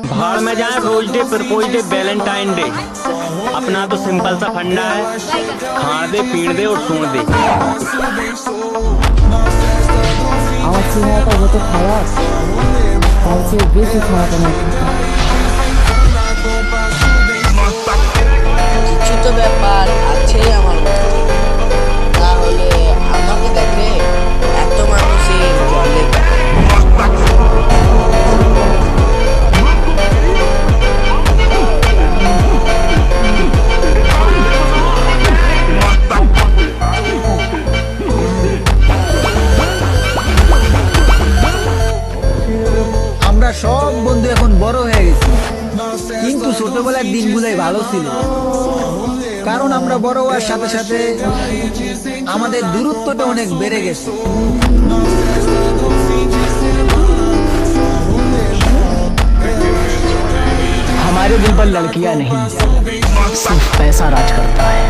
भाड़ में जाए rose day propose day Valentine day. अपना तो सिंपल सा फंडा है, खा दे पीट दे और सुन दे। আমার চেহারাটা যত খারাপ তার চেয়ে বেশি খারাপ আমার। কিছু তো ব্যাপার আছেই আমার মধ্যে, না হলে আমাকে দেখে এত মানুষই জলে আমরা সব বন্ধু এখন বড় হয়ে গেছি, কিন্তু ছোটবেলার দিনগুলোই ভালো ছিল। কারণ আমরা বড় হওয়ার সাথে সাথে আমাদের দূরত্বটা অনেক বেড়ে গেছে। हमारे दिल पर लड़कियां नहीं, सिर्फ पैसा राज करता है।